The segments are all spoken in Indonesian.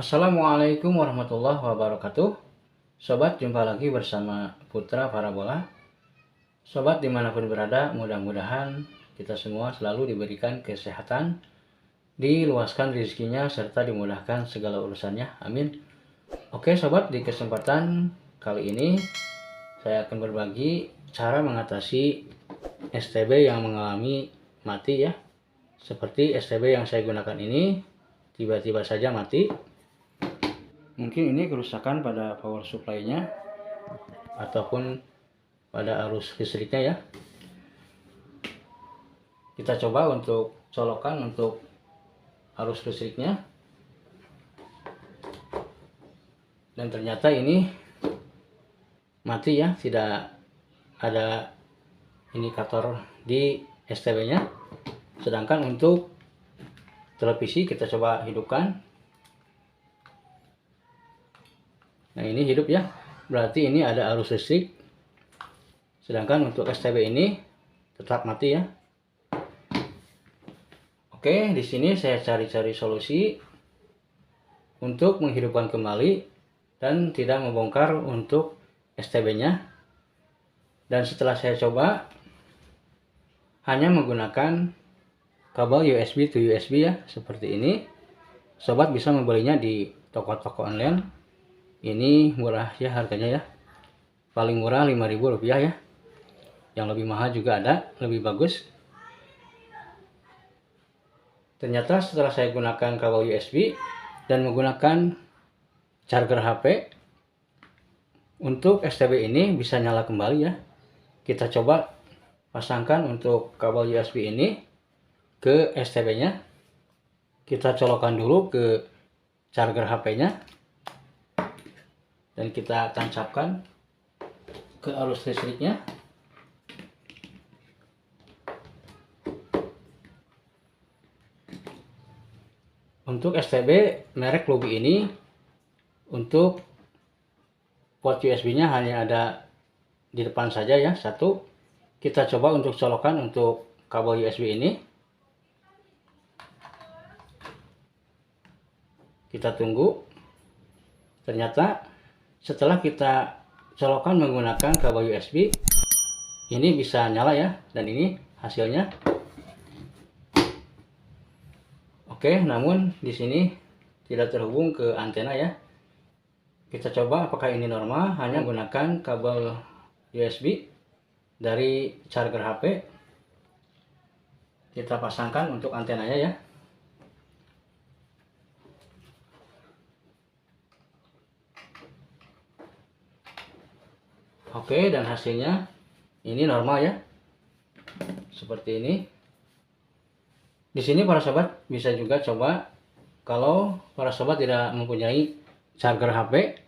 Assalamualaikum warahmatullahi wabarakatuh. Sobat, jumpa lagi bersama Putra Parabola. Sobat dimanapun berada, mudah-mudahan kita semua selalu diberikan kesehatan, diluaskan rezekinya, serta dimudahkan segala urusannya. Amin. Oke sobat, di kesempatan kali ini saya akan berbagi cara mengatasi STB yang mengalami mati ya. Seperti STB yang saya gunakan ini, tiba-tiba saja mati. Mungkin ini kerusakan pada power supply-nya ataupun pada arus listriknya ya. Kita coba untuk colokan untuk arus listriknya. Dan ternyata ini mati ya, tidak ada indikator di STB-nya. Sedangkan untuk televisi kita coba hidupkan. Nah ini hidup ya, berarti ini ada arus listrik. Sedangkan untuk STB ini tetap mati ya. Oke, di sini saya cari-cari solusi untuk menghidupkan kembali dan tidak membongkar untuk STB-nya. Dan setelah saya coba, hanya menggunakan kabel USB to USB ya, seperti ini. Sobat bisa membelinya di toko-toko online. Ini murah ya harganya ya, paling murah Rp5.000 ya. Yang lebih mahal juga ada, lebih bagus. Ternyata setelah saya gunakan kabel USB dan menggunakan charger HP, untuk STB ini bisa nyala kembali ya. Kita coba pasangkan untuk kabel USB ini ke STB-nya. Kita colokkan dulu ke charger HP-nya. Dan kita tancapkan ke arus listriknya. Untuk STB merek Lubi ini, untuk port USB-nya hanya ada di depan saja ya, satu. Kita coba untuk colokan untuk kabel USB ini. Kita tunggu. Ternyata setelah kita colokan menggunakan kabel USB, ini bisa nyala ya, dan ini hasilnya. Oke, namun di sini tidak terhubung ke antena ya. Kita coba apakah ini normal, hanya menggunakan kabel USB dari charger HP. Kita pasangkan untuk antenanya ya. Oke, dan hasilnya ini normal ya, seperti ini. Di sini para sobat bisa juga coba, kalau para sobat tidak mempunyai charger HP,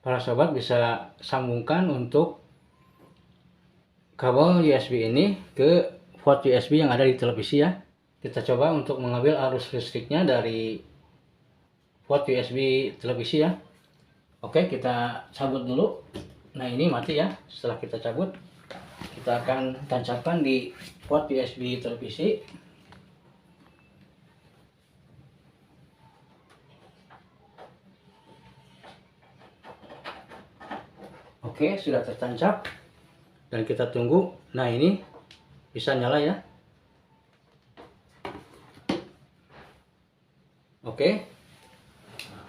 para sobat bisa sambungkan untuk kabel USB ini ke port USB yang ada di televisi ya. Kita coba untuk mengambil arus listriknya dari port USB televisi ya. Oke, kita cabut dulu. Nah ini mati ya. Setelah kita cabut, kita akan tancapkan di port USB televisi. Oke, sudah tertancap. Dan kita tunggu. Nah ini bisa nyala ya. Oke,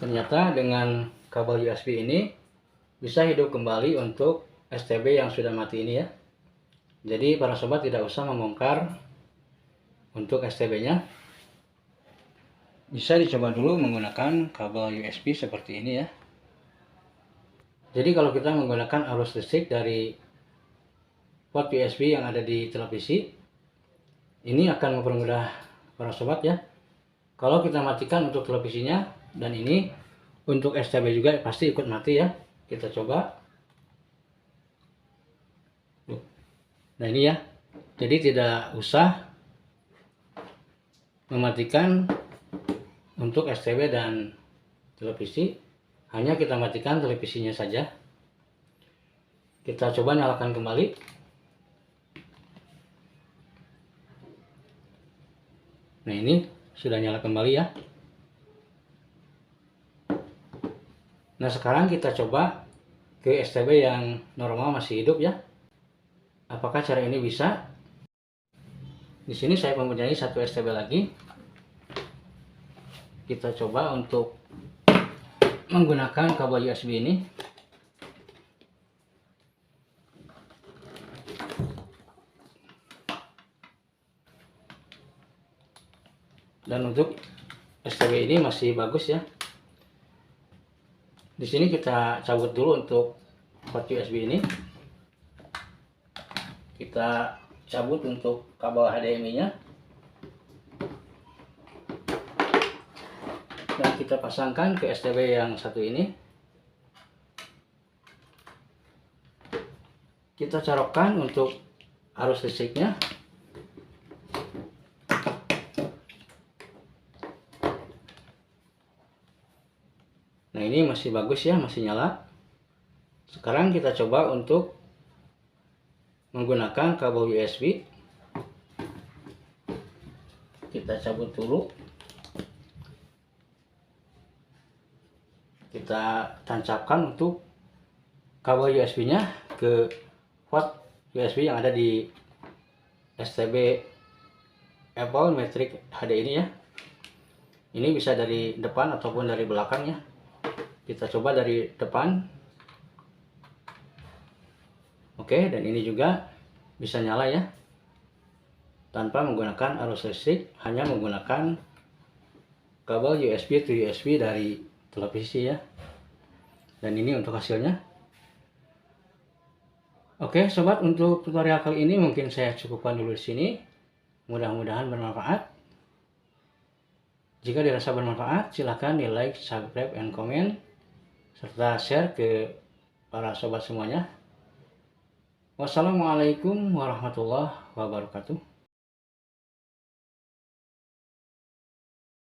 ternyata dengan kabel USB ini bisa hidup kembali untuk STB yang sudah mati ini ya. Jadi para sobat tidak usah membongkar untuk STB-nya. Bisa dicoba dulu menggunakan kabel USB seperti ini ya. Jadi kalau kita menggunakan arus listrik dari port USB yang ada di televisi, ini akan mempermudah para sobat ya. Kalau kita matikan untuk televisinya, dan ini untuk STB juga pasti ikut mati ya. Kita coba. Nah ini ya, jadi tidak usah mematikan untuk STB dan televisi, hanya kita matikan televisinya saja. Kita coba nyalakan kembali. Nah ini sudah nyala kembali ya. Nah, sekarang kita coba ke STB yang normal masih hidup ya. Apakah cara ini bisa? Di sini saya mempunyai satu STB lagi. Kita coba untuk menggunakan kabel USB ini. Dan untuk STB ini masih bagus ya. Di sini kita cabut dulu untuk port USB ini. Kita cabut untuk kabel HDMI-nya. Dan kita pasangkan ke STB yang satu ini. Kita colokkan untuk arus listriknya. Nah, ini masih bagus ya, masih nyala. Sekarang kita coba untuk menggunakan kabel USB. Kita cabut dulu. Kita tancapkan untuk kabel USB-nya ke port USB yang ada di STB Apple Matrix HD ini ya. Ini bisa dari depan ataupun dari belakang ya. Kita coba dari depan. Oke, dan ini juga bisa nyala ya, tanpa menggunakan arus listrik, hanya menggunakan kabel USB to USB dari televisi ya. Dan ini untuk hasilnya. Oke sobat, untuk tutorial kali ini mungkin saya cukupkan dulu di sini. Mudah-mudahan bermanfaat. Jika dirasa bermanfaat, silahkan di like, subscribe, and comment, serta share ke para sobat semuanya. Wassalamualaikum warahmatullahi wabarakatuh.